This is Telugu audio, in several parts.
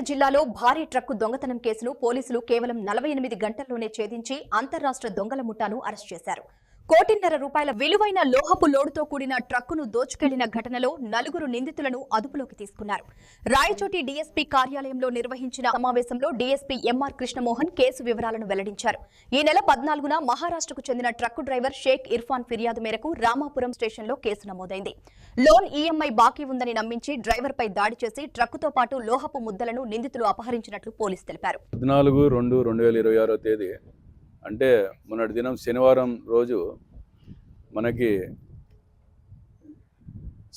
జిల్లాలో భారీ ట్రక్కు దొంగతనం కేసును పోలీసులు కేవలం 48 గంటల్లోనే ఛేదించి అంతర్రాష్ట్ర దొంగల ముఠాను అరెస్ట్ చేశారు. ₹1.5 కోట్ల విలువైన లోహపు లోడుతో కూడిన ట్రక్కును దోచుకెళ్లిన ఘటనలో 4 నిందితులను అదుపులోకి తీసుకున్నారు. రాయచోటి డీఎస్పీ కార్యాలయంలో నిర్వహించిన సమావేశంలో డీఎస్పీ ఎంఆర్ కృష్ణమోహన్ కేసు వివరాలను వెల్లడించారు. ఈ నెల 14న మహారాష్ట్రకు చెందిన ట్రక్కు డ్రైవర్ షేక్ ఇర్ఫాన్ ఫిర్యాదు మేరకు రామాపురం స్టేషన్లో కేసు నమోదైంది. లోన్ ఈఎంఐ బాకీ ఉందని నమ్మించి డ్రైవర్పై దాడి చేసి ట్రక్కుతో పాటు లోహపు ముద్దలను నిందితులు అపహరించినట్లు పోలీసు తెలిపారు. 14/2/2026 తేదీ అంటే మొన్నటి దినం శనివారం రోజు మనకి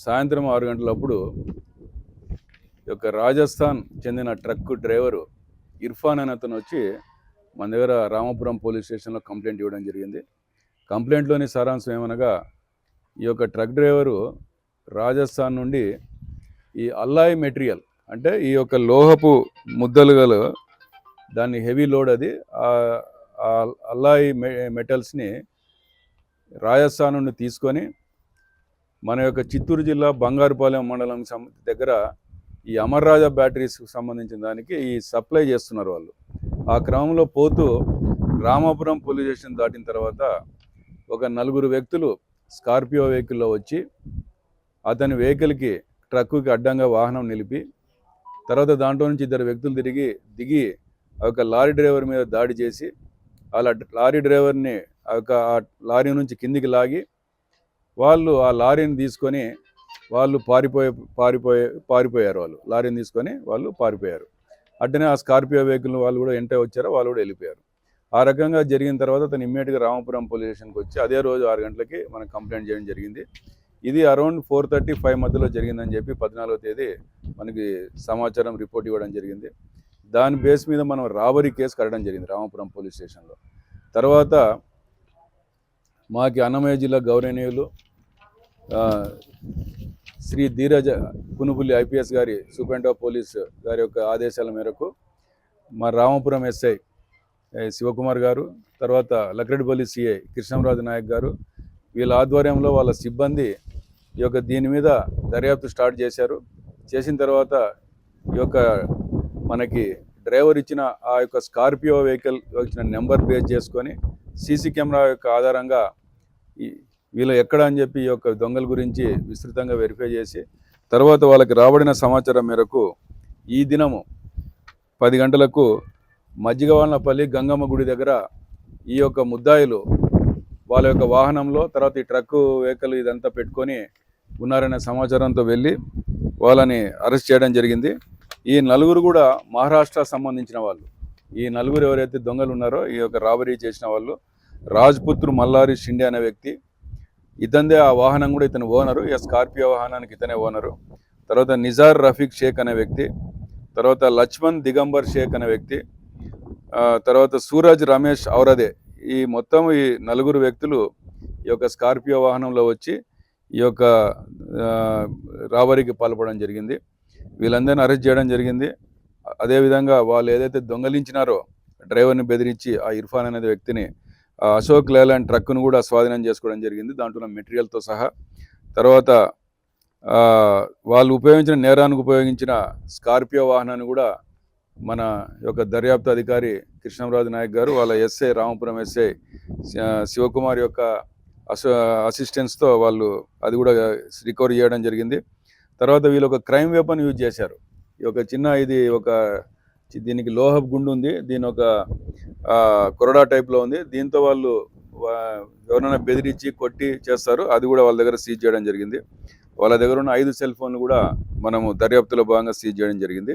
సాయంత్రం 6 గంటలప్పుడు రాజస్థాన్ చెందిన ట్రక్ డ్రైవరు ఇర్ఫాన్ అనే అతను వచ్చి మన దగ్గర రామాపురం పోలీస్ స్టేషన్లో కంప్లైంట్ ఇవ్వడం జరిగింది. కంప్లైంట్లోని సారాంశం ఏమనగా ఈ ట్రక్ డ్రైవరు రాజస్థాన్ నుండి ఈ అల్లాయ్ మెటీరియల్ అంటే ఈ లోహపు ముద్దలు గల దాన్ని హెవీ లోడ్ అది అల్లాయ్ మెటల్స్ని రాజస్థాన్ నుండి తీసుకొని మన చిత్తూరు జిల్లా బంగారుపాలెం మండలం దగ్గర ఈ అమర్ రాజా బ్యాటరీస్కి సంబంధించిన దానికి ఈ సప్లై చేస్తున్నారు వాళ్ళు. ఆ క్రమంలో పోతూ రామాపురం పోలీస్ స్టేషన్ దాటిన తర్వాత 4 వ్యక్తులు స్కార్పియో వెహికల్లో వచ్చి అతని వెహికల్కి ట్రక్కుకి అడ్డంగా వాహనం నిలిపి తర్వాత దాంట్లో నుంచి 2 వ్యక్తులు దిగి లారీ డ్రైవర్ మీద దాడి చేసి అలా లారీ డ్రైవర్ని ఆ లారీ నుంచి కిందికి లాగి వాళ్ళు ఆ లారీని తీసుకొని వాళ్ళు పారిపోయారు. వాళ్ళు లారీని తీసుకొని వాళ్ళు పారిపోయారు. అట్టనే ఆ స్కార్పియో వెహికల్ వాళ్ళు కూడా ఎంటే వచ్చారో వాళ్ళు కూడా వెళ్ళిపోయారు. ఆ రకంగా జరిగిన తర్వాత అతను ఇమ్మీడియట్గా రామాపురం పోలీస్ స్టేషన్కి వచ్చి అదే రోజు 6 గంటలకి మనం కంప్లైంట్ చేయడం జరిగింది. ఇది అరౌండ్ 4:35 మధ్యలో జరిగిందని చెప్పి 14వ తేదీ మనకి సమాచారం రిపోర్ట్ ఇవ్వడం జరిగింది. దాని బేస్ మీద మనం రాబరీ కేసు కట్టడం జరిగింది రామాపురం పోలీస్ స్టేషన్లో. తర్వాత మాకి అన్నమయ్య జిల్లా గౌరవనీయులు శ్రీ ధీరజ్ పునుపుల్లి ఐపీఎస్ గారి సూపరింటెండెంట్ ఆఫ్ పోలీస్ గారి ఆదేశాల మేరకు మా రామాపురం ఎస్ఐ శివకుమార్ గారు, తర్వాత లక్రెడ్డిపల్లి సిఐ కృష్ణంరాజు నాయక్ గారు వీళ్ళ ఆధ్వర్యంలో వాళ్ళ సిబ్బంది దీని మీద దర్యాప్తు స్టార్ట్ చేశారు. చేసిన తర్వాత మనకి డ్రైవర్ ఇచ్చిన ఆ స్కార్పియో వెహికల్ వచ్చిన నెంబర్ బేస్ చేసుకొని సీసీ కెమెరా ఆధారంగా వీళ్ళు ఎక్కడ అని చెప్పి దొంగల గురించి విస్తృతంగా వెరిఫై చేసి తర్వాత వాళ్ళకి రాబడిన సమాచారం మేరకు ఈ దినము 10 గంటలకు మజ్జిగవాళ్ళపల్లి గంగమ్మ గుడి దగ్గర ఈ ముద్దాయిలు వాళ్ళ వాహనంలో తర్వాత ఈ ట్రక్కు వెహికల్ ఇదంతా పెట్టుకొని ఉన్నారనే సమాచారంతో వెళ్ళి వాళ్ళని అరెస్ట్ చేయడం జరిగింది. ఈ 4 కూడా మహారాష్ట్ర సంబంధించిన వాళ్ళు. ఈ 4 ఎవరైతే దొంగలు ఉన్నారో ఈ రాబరీ చేసిన వాళ్ళు రాజ్పుత్రు మల్లారి షిండే అనే వ్యక్తి, ఇతందే ఆ వాహనం కూడా ఇతను ఓనరు, ఈ స్కార్పియో వాహనానికి ఇతనే ఓనరు. తర్వాత నిజార్ రఫీక్ షేక్ అనే వ్యక్తి, తర్వాత లక్ష్మణ్ దిగంబర్ షేక్ అనే వ్యక్తి, తర్వాత సూరజ్ రమేష్ ఔరదే. ఈ మొత్తం ఈ 4 వ్యక్తులు ఈ స్కార్పియో వాహనంలో వచ్చి ఈ రాబరీకి పాల్పడడం జరిగింది. వీళ్ళందరినీ అరెస్ట్ చేయడం జరిగింది. అదేవిధంగా వాళ్ళు ఏదైతే దొంగలించినారో డ్రైవర్ని బెదిరించి ఆ ఇర్ఫాన్ అనే వ్యక్తిని అశోక్ లేలాండ్ ట్రక్కును కూడా స్వాధీనం చేసుకోవడం జరిగింది దాంట్లో మెటీరియల్తో సహా. తర్వాత వాళ్ళు నేరానికి ఉపయోగించిన స్కార్పియో వాహనాన్ని కూడా మన దర్యాప్తు అధికారి కృష్ణంరాజు నాయక్ గారు వాళ్ళ ఎస్ఐ రామాపురం ఎస్ఐ శివకుమార్ అసిస్టెన్స్తో వాళ్ళు అది కూడా రికవరీ చేయడం జరిగింది. తర్వాత వీళ్ళు క్రైమ్ వెపన్ యూజ్ చేశారు. దీనికి లోహపు గుండు ఉంది, దీని కొరడా టైప్లో ఉంది. దీంతో వాళ్ళు ఎవరైనా బెదిరించి కొట్టి చేస్తారు, అది కూడా వాళ్ళ దగ్గర సీజ్ చేయడం జరిగింది. వాళ్ళ దగ్గర ఉన్న 5 సెల్ ఫోన్లు కూడా మనము దర్యాప్తులో భాగంగా సీజ్ చేయడం జరిగింది.